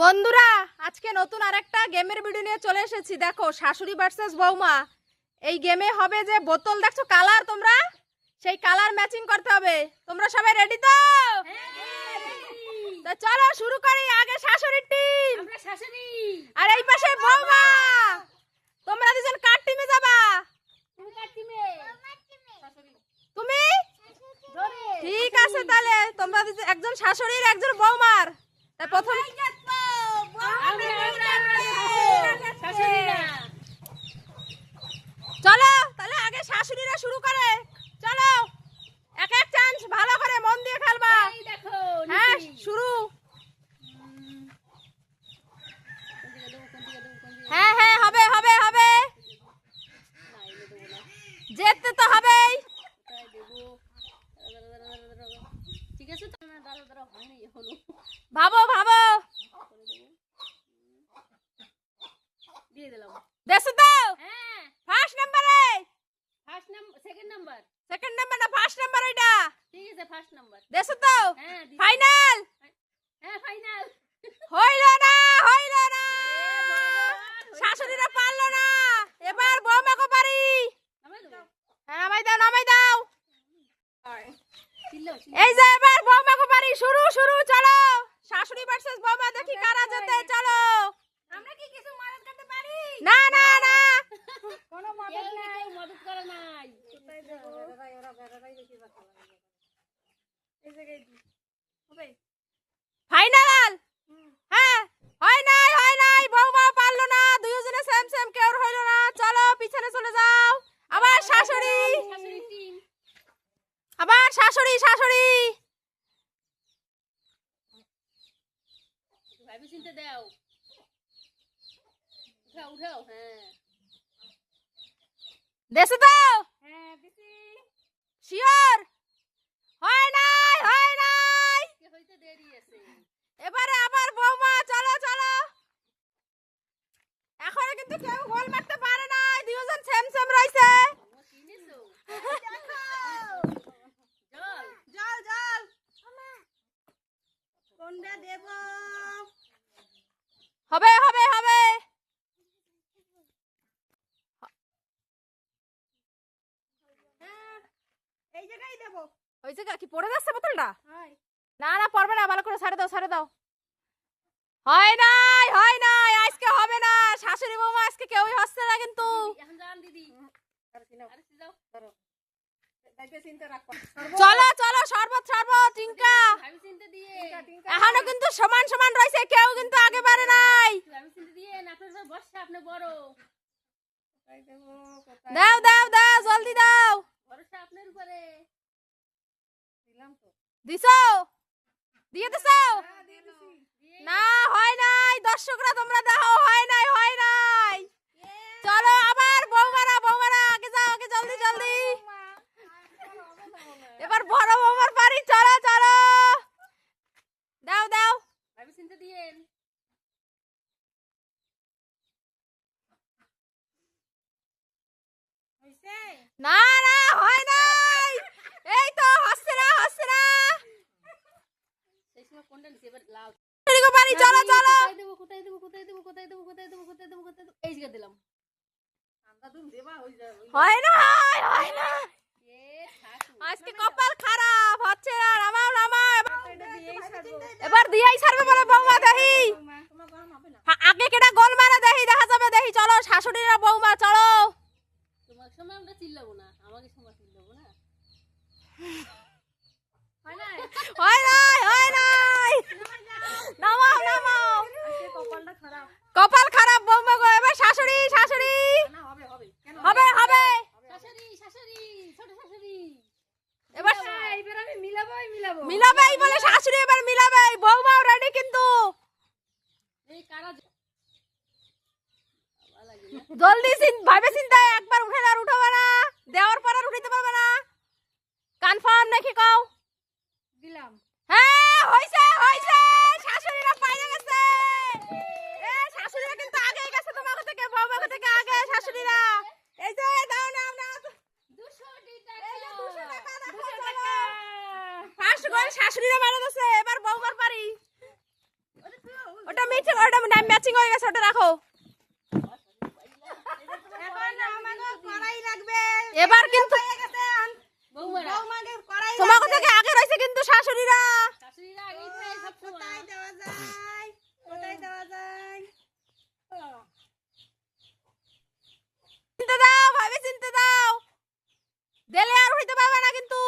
বন্ধুরা আজকে নতুন আরেকটা গেমের ভিডিও নিয়ে চলে এসেছি। দেখো শাশুড়ি ভার্সেস বৌমা। এই গেমে হবে যে বোতল দেখছো কালার, তোমরা সেই কালার ম্যাচিং করতে হবে। তোমরা সবাই রেডি তো? তো চলো শুরু করি। আগে শাশুড়ির টিম, আমরা শাশুড়ি, আর এই পাশে বৌমা। তোমরা দুজন কার টিমে যাবা? তুমি কার টিমে? তুমি? ধরে ঠিক আছে, তাহলে তোমরা একজন শাশুড়ির একজন বৌমার। তা প্রথম শাশুড়িরা চলো তাহলে আগে শাশুড়িরা শুরু করে। চলো এক এক চান্স, ভালো করে মন দিয়ে খেলবা। এই দেখো হ্যাঁ নিচি। শুরু। কোন দিকে দেবো? হ্যাঁ হ্যাঁ হবে হবে হবে, না এনে দেবো না, যেতে তো হবেই। কোথায় দেবো? ঠিক আছে তো, না দাঁড়া হয়নি এখনো। ভাবো ভাবো, করে দেবো, দিয়ে দিলাম। দেছো তো? হ্যাঁ, ফার্স্ট নাম্বারে, first number, second number. Second number না ফার্স্ট নাম্বার ওইটা? ঠিক আছে, ফার্স্ট নাম্বার। দেছো তো? হ্যাঁ ফাইনাল? হ্যাঁ ফাইনাল। হইলো না, হইলো না, শাশুড়িরা পারলো না। এবার বৌমাকে পারি। নামাই দেবো, হ্যাঁ নামাই দাও, নামাই দাও। চিল্লাও এই যে এবার বৌমাকে পারি। শুরু শুরু, চলো শাশুড়ি ভার্সেস বৌমা, দেখি কারা জেতে। চলো। আমরা কি কিছু মদত করতে পারি? না না না, কোনো মদত নাই, মদত করা নাই। ফাইনাল? হ্যাঁ হয় নাই, বৌমা পারলো না। দুইজনে সেম সেম, কেউ হইলো না। চলো পিছনে চলে যাও। আবার শাশুড়ি, শাশুড়ি টিম। আবার শাশুড়ি শাশুড়ি। ভাবি চিনতে দাও, উঠাও উঠাও। হ্যাঁ দেশে তো? হ্যাঁ দিদি, শিওর? হয় নাই, হয় নাই। কে হইতে দেরি আছে। এবারে আবার বৌমা। চলো চলো, এখনো কিন্তু কেউ গোল মারতে পারে নাই। দুইজন সেম সেম রইছে। ও কিনেছো জল? জল জল কোনটা দেব? হবে হবে হবে। এই জায়গায় দেব। ওই জায়গা কি পড়ে যাচ্ছে বোতলটা? হাই না না পড়বে না, ভালো করে ছাড়ে দাও, ছাড়ে দাও। হয় নাই, হয় নাই, আজকে হবে না। শাশুড়ি বৌমা আজকে কেউই হচ্ছে না কিন্তু। এখন যান দিদি। আরে যাও ধরো, তাইতে চিন্তা রাখো। চলো চলো, শরবত শরবত টিঙ্কা। ভাবি চিনতে দিয়ে, এখনো কিন্তু সমান সমান রয়েছে, কেউ কিন্তু আগে পারে নাই। ভাবি চিনতে দিয়ে। আপনার তো বর্ষা, আপনি বড়। কোথায় দেব? দাও দাও দাও, জলদি দাও। ভরসা আপনার উপরে। দিলাম তো। দিছো? দিয়ে দিছো? হ্যাঁ দিয়ে দিছি। না হয় নাই, দর্শকরা তোমরা দেখো, হয় নাই, হয় নাই। চলো আবার বৌমারা, বৌমারা আগে যাও, আগে জলদি জলদি। এবার বড় বৌমার পারি। চলো চলো, দাও দাও। ভাবি চিনতে দিয়েন। হইছে? না না হয় নাই, এই তো হচ্ছে না, হচ্ছে না। সেই সময় কোনটা নিছি? এবার লাল। এদিকে পারি। চলো চলো, কোথায় দেবো, কোথায় দেবো, কোথায় দেবো, কোথায় দেবো, কোথায় দেবো, কোথায় দেবো, কোথায় দেবো? এই জায়গা দিলাম। ঠান্ডা তুমি দেবা হই যাবে। হয় নাই, হয় না। এ ঠাকু। আজকে কপাল খারাপ, হচ্ছে না। নামাও নামাও, এটা দিয়েই ছাড়বো। এবার দিয়াই ছাড়বে বলে বৌমা। দেখি তোমার গরম হবে না। আগে কেটা গোল মারে, দেখি দেখা যাবে। দেখি চলো শাশুড়িরা বৌমা, চলো। তোমার সময় আমরা চিল্লাবো না, আমাকে সময় চিল্লাবো না। হয় নাই? হয় নাই, হয় নাই। নামাও নামাও, আজকে কপালটা খারাপ। কপাল খারাপ বৌমা গো। এবার শাশুড়ি শাশুড়ি। না হবে হবে। কেন হবে হবে। শাশুড়ি, শাশুড়ি, ছোট শাশুড়ি। এবার এইবার আমি মিলাবোই মিলাবো। মিলাবেই বলে শাশুড়ি এবার মিলাবে। বৌমাও রেডি কিন্তু। এই কারা বাবা লাগে না। জলদি ভাবে চিন্তা, একবার উঠে আর উঠাবে না, দেওয়ার পর আর উঠাইতে পারবে না। কনফার্ম নাকি কও? দিলাম। হ্যাঁ হইছে হইছে, শাশুড়িরা পাইয়া গেছে। এ শাশুড়িরা কিন্তু আগেই গেছে তোমার থেকে, বৌমা থেকে আগে শাশুড়িরা। এই যে দাও নাও নাও, 200 টাকা। এই যে 200 টাকা দেখো, 200 চলো। টাকা। ফার্স্ট গোল শাশুড়িরা মারা দিছে, এবার বৌমার পারি। ওরে তুই ওটা মিক্স ওটা ম্যাচিং হয়ে গেছে, ওটা রাখো। এবার কিন্তু বৌমারা তোমাকে থেকে আগে রয়েছে কিন্তু শাশুড়িরা। শাশুড়িরা আগেই খায় সব সময়। চিনতে দাও ভাবে, চিনতে দাও, দিলে আর হইতে পারবে না কিন্তু।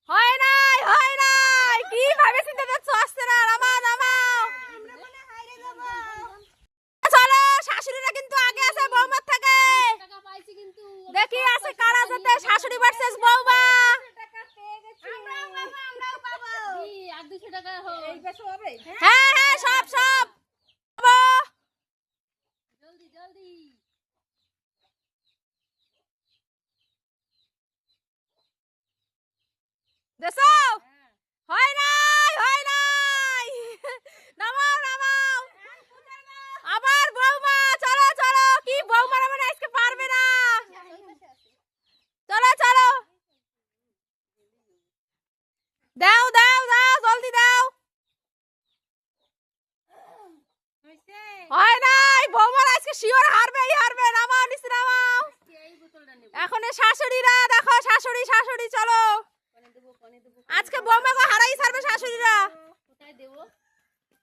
হয় নাই, হয় নাই, কি ভাবে চিনতে দিচ্ছ? আসছে না, নামাও নামাও। চলো, শাশুড়িরা কিন্তু আগে আছে বৌমার থেকে। টাকা পাইছি কিন্তু দেখি আছে কারা যেতে, শাশুড়ি ভার্সেস বৌমা। কি আর 200 টাকা হবে। হ্যাঁ হ্যাঁ, সব সব যাবো। জলদি জলদি। দেখো, হয় নাই, হয় নাই। নামাও নামাও। আবার বৌমা, চলো চলো। কি বৌমারা মানে আজকে পারবে না। চলো চলো, দাও দাও দাও, জলদি দাও। হয় নাই, বৌমারা আজকে শিওর হারবেই হারবে। নামাও নিচে নামাও। এই বোতলটা নেব। এখন এ শাশুড়িরা দেখো, শাশুড়ি শাশুড়ি চলো। পানি দেব। আজকে বৌমাকে হারাই ছাড়বে শাশুড়িরা। কোথায় দেব?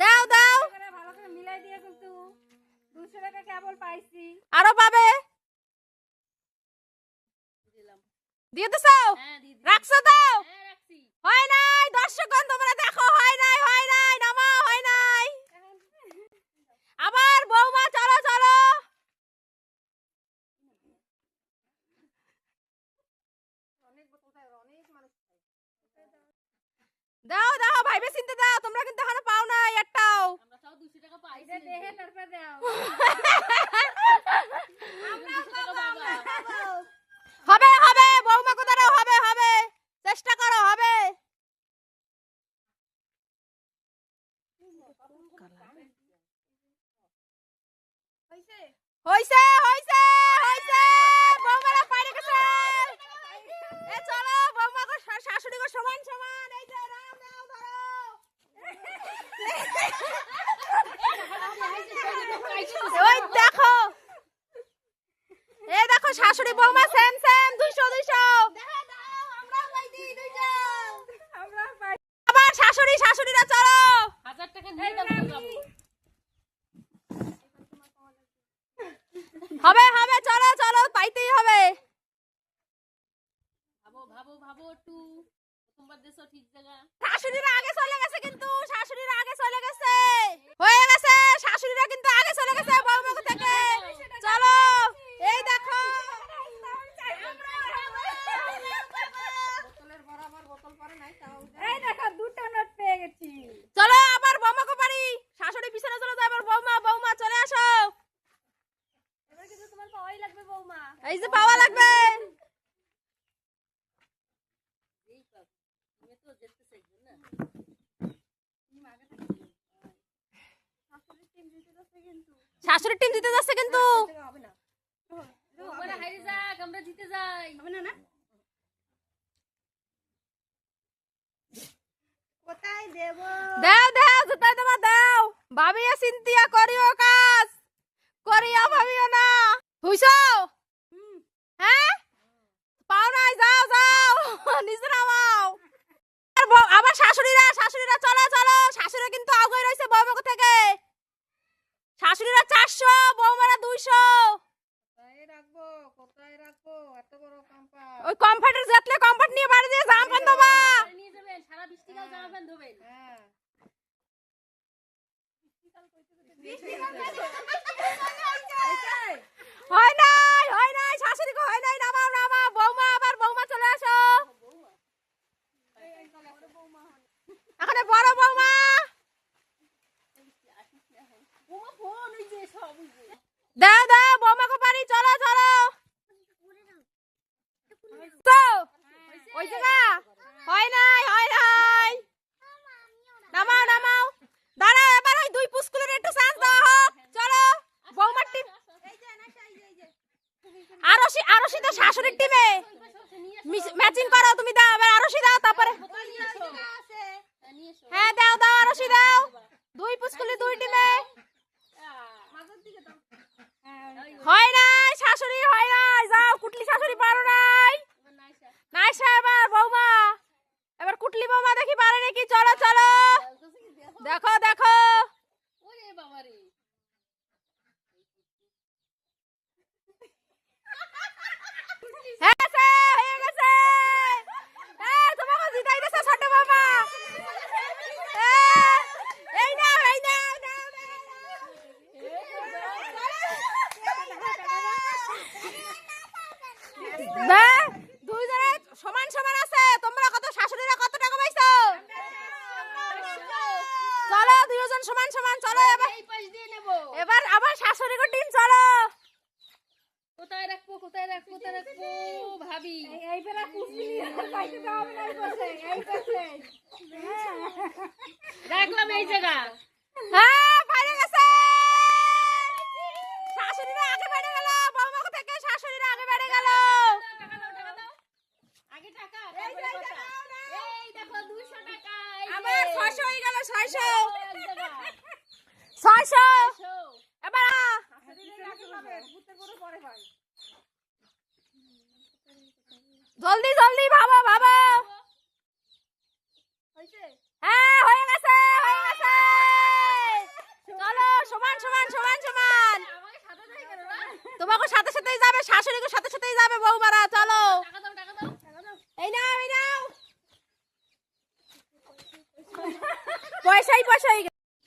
দাও দাও, ভালো করে মিলাই দিয়ে কিন্তু 200 টাকা কেবল পাইছি। আরো পাবে। দিলাম। দিয়ে দিছো, হ্যাঁ দিদি। রাখছো দাও। হ্যাঁ রাখছি। হয় নাই, দর্শকগণ তোমরা দেখো, হয় নাই, হয় নাই, নামাও, হয় নাই। আবার বৌমা, চলো চলো। দাও দাও, ভাইবে চিনতে দাও। তোমরা কিন্তু এখনো পাও নাই একটাও। আমরা সব 200 টাকা পাইছি। এটা দেখে তারপর দাও। আমরা 200 টাকা পাবো। হবে হবে, বৌমা কোথাও হবে হবে, চেষ্টা করো, হবে। হইছে হইছে হইছে, বৌমারা পারে গেছে। এ চলো, বৌমা গো শাশুড়ি গো সমান সমান। এই যে রাম নাও ধরো। ওই দেখো, এই দেখো শাশুড়ি বৌমা সেম সেম, 200 200। আবার শাশুড়ি শাশুড়িরা চলো। 1000 টাকা নিয়ে তারপর যাবো। হবে হবে, চলো চলো, পাইতেই হবে। ভাবো ভাবো ভাবো একটু। প্রথমবার দেশো ঠিক জায়গা। শাশুড়িরা আগে চলে গেছে কিন্তু, শাশুড়িরা আগে চলে গেছে, হয়ে গেছে। শাশুড়িরা কিন্তু আগে চলে গেছে বৌমা থেকে। চলো, এই দেখো। এই দেখো 2টা নোট পেয়ে গেছি। চলো, আবার বৌমাকে পারি। শাশুড়ি পিছনে চলে যায়, আবার বৌমা বৌমা চলে আসো। এবার কিন্তু তোমার পাওয়াই লাগবে বৌমা। এই যে পাওয়া লাগবে। এই পাবো। তুমি তো যেতে চাইছো না। শাশুড়ির টিম দিতে যাচ্ছে কিন্তু। হবে না। বৌমারা হারিয়ে যাক, আমরা জিতে যাই। হবে না না? কোথায় দেব? দাও দাও, জুতাই দেবা দাও। ভাবিয়া চিন্তিয়া করিও কাজ, করিয়া ভাবিও না। হইছো? হ্যাঁ, পাও নাই, যাও যাও, নিচে নামাও। আবার শাশুড়িরা শাশুড়িরা চলো চলো। শাশুড়ি কিন্তু আগে রয়েছে বৌমা থেকে। শাশুড়িরা 400, বৌমারা 200। কোথায় রাখবো? এত বড় কম্পাস। ওই কমফর্টের জেতলে কমফর্ট নিয়ে বাড়ি দিয়ে জামা প্যান্ট দেবা। নিয়ে যাবেন, সারা বৃষ্টিকাল জামা প্যান্ট ধোবেন। হ্যাঁ। হয় নাই, শাশুড়িকে হয় নাই। নামাও নামাও, বৌমা, আবার বৌমা চলে আসো। এখানে বড় বৌমা। বৌমা ফোন ওই যে সব ওই যে। দাও দাও, বৌমাকে পারি। চলো চলো। তো ওই জায়গা হয় নাই, হয় নাই। নামাও নামাও, দাঁড়াও। এবার ওই 2 পুস্কুলের একটু চান্স দাও হোক। চলো, বৌমার টিম। আরশি তো শাশুড়ির টিমে। ম্যাচিং করো তুমি, দাও এবার আরশি দাও, তারপরে নিয়ে এসো। হ্যাঁ দাও দুই পুচকুলি দুই টিমে। মাথার দিকে দাও। হয় নাই শাশুড়ি, হয় নাই। যাও কুটলি শাশুড়ি পারো নাই। এবার নাইসা। নাইসা এবার বৌমা, এবার কুটলি বৌমা দেখি পারে নাকি। চলো চলো, বলতেছে কি দেখো। দেখো দেখো। ওরে বাবারে। হয়েছে, হয়ে গেছে। তোমাকে জিতাই দিছে ছোট বৌমা। এই নাও, এই নাও, নাও, নাও। দুইজনে সমান সমান আছে। তোমরা কত, শাশুড়িরা কত টাকা পাইছো? চলো দুইজন সমান সমান। চলো এবার, এই পাশ দিয়ে নেব। এবার আবার শাশুড়ির টিম। চলো কোথায় রাখবো, কোথায় রাখবো, কোথায় রাখবো ভাবি। এই বেলা কুচলি পাইতে তো হবে না, এই পাশে, এই পাশে। রাখলাম এই জায়গা। হ্যাঁ বাইরে গেছে। শাশুড়িরা আগে বেড়ে গেল, বৌমা থেকে শাশুড়িরা আগে বেড়ে গেল। টাকা দাও, টাকা দাও। আগে টাকা, তারপরে কথা। এই দেখো 200 টাকা। এই যে। আবার 600 হয়ে গেল, 600। এক জায়গা। 600 শো। এবার জলদি জলদি ভাবো ভাবো। হইছে? হ্যাঁ হয়ে গেছে, হয়ে গেছে। চলো সমান সমান সমান সমান। আমাকে সাথে ধরে কেন না? তোমাকে সাথে সাথেই যাবে, শাশুড়িকে সাথে সাথেই যাবে বৌমারা। চলো টাকা দাও, টাকা দাও। টাকা দাও। এই নাও, এই নাও। পয়সাই পয়সাই।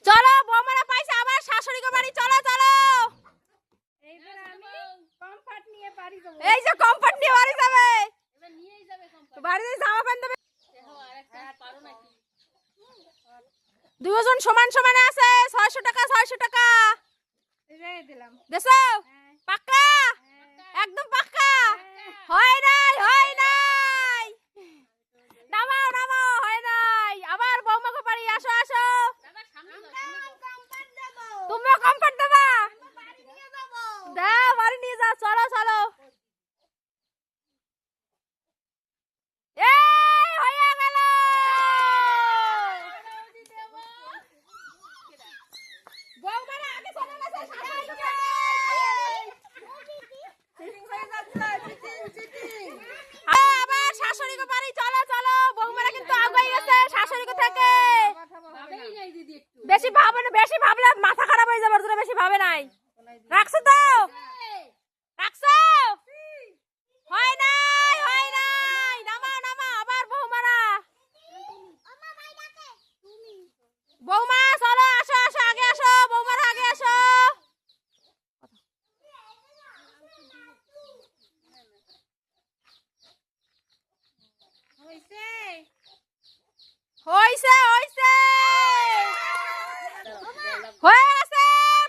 চলো বৌমারা পাইছে, আবার শাশুড়িকে বাড়ি। চলো চলো। এইবার আমি কমফর্ট নিয়ে বাড়ি যাবো। এই যে কমফর্ট নিয়ে বাড়ি যাবে। এবার নিয়েই যাবে কোম্পানি। বাড়িতে জামা প্যান্ট দেবে। দেখো আরেকটা পারো নাকি? দুজন সমান সমানে আছে। 600 টাকা, 600 টাকা। রেখে দিলাম। দেছো পাক্কা, একদম পাক্কা। হয় নাই, হয় নাই। নামাও নামাও, হয় নাই। আবার বৌমাকে বাড়ি। আসো আসো। দাদা সামনে যাও, সামনে যাও। তুমিও কমফর্ট দেবা? দাও বাড়ি নিয়ে যাও। চলো চলো। এই হয়ে গেল। বৌমারা আগে চলে গেছে, শাশুড়িকে। আবার শাশুড়িকে বাড়ি। চলো চলো। বৌমারা কিন্তু আগুয়ে গেছে শাশুড়িকে থেকে। ভাবেই নাই দিদি একটু। বেশি ভাবে না, বেশি ভাবলে মাথা খারাপ হয়ে যাবে। ওর জন্য বেশি ভাবে নাই। রাখছো তো? রাখছো? হয় নাই, হয় নাই। নামাও নামাও। আবার বৌমারা। বৌমা চলো, আসো আসো, আগে আসো। বৌমারা আগে আসো। হইছে? হইছে হইছে, হয়ে গেছে।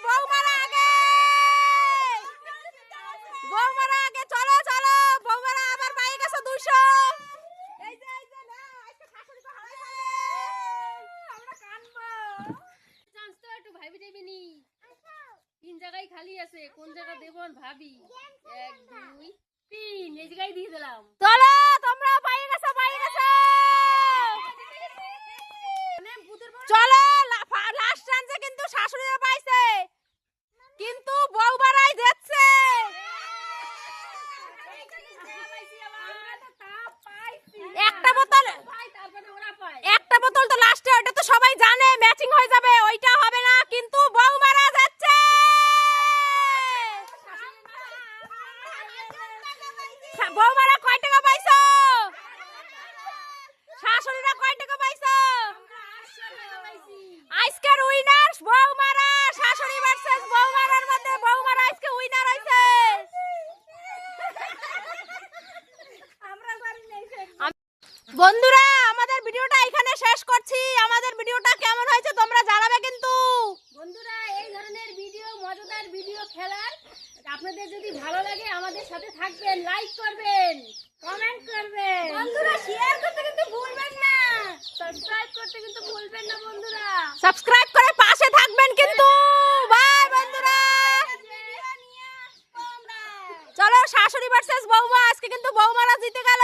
বৌমারা আগে, বৌমারা আগে। চলো চলো। বৌমারা আবার পাই গেছে 200। এই যে এই যে না, আজকে শাশুড়িকে হারাই ফেলে। আমরা কানবো। চান্স তো একটু ভাবি দেবেনি। 3 জায়গায় খালি আছে, কোন জায়গা দেবো আর ভাবি। 1 2 3 এই জায়গায় দিয়ে দিলাম। চলো তোমরা পাই গেছো, পাই গেছো। চলো লাস্ট চান্সে কিন্তু শাশুড়িরা পাইছে, কিন্তু বৌমারাই দিচ্ছে। একটা বোতল, ভাই তারপরে ওরা পায়। একটা বোতল তো লাস্টে, ওটা তো সবাই জানে ম্যাচিং হয়ে যাবে, ওইটা হবে না। কিন্তু বৌমারা যাচ্ছে। বৌমারা কয় টাকা পাইছো? শাশুড়িরা কয় টাকা পাইছো? আজকের উইনার বৌমারা। শাশুড়ি ভার্সেস বৌমারার মধ্যে বৌমারা আজকে উইনার হইছে। বন্ধুরা আমাদের ভিডিওটা এখানে শেষ করছি। আমাদের ভিডিওটা কেমন হয়েছে তোমরা জানাবে কিন্তু। বন্ধুরা এই ধরনের ভিডিও, মজাদার ভিডিও খেলার আপনাদের যদি ভালো লাগে আমাদের সাথে থাকবেন, লাইক করবেন, কমেন্ট করবেন। বন্ধুরা শেয়ার করতে কিন্তু ভুলবেন না, সাবস্ক্রাইব করতে কিন্তু ভুলবেন না বন্ধুরা। সাবস্ক্রাইব করে পাশে থাকবেন কিন্তু। বাই বন্ধুরা। চলো শাশুড়ি ভার্সেস বৌমা, আজকে কিন্তু বৌমারা জিতে গেল।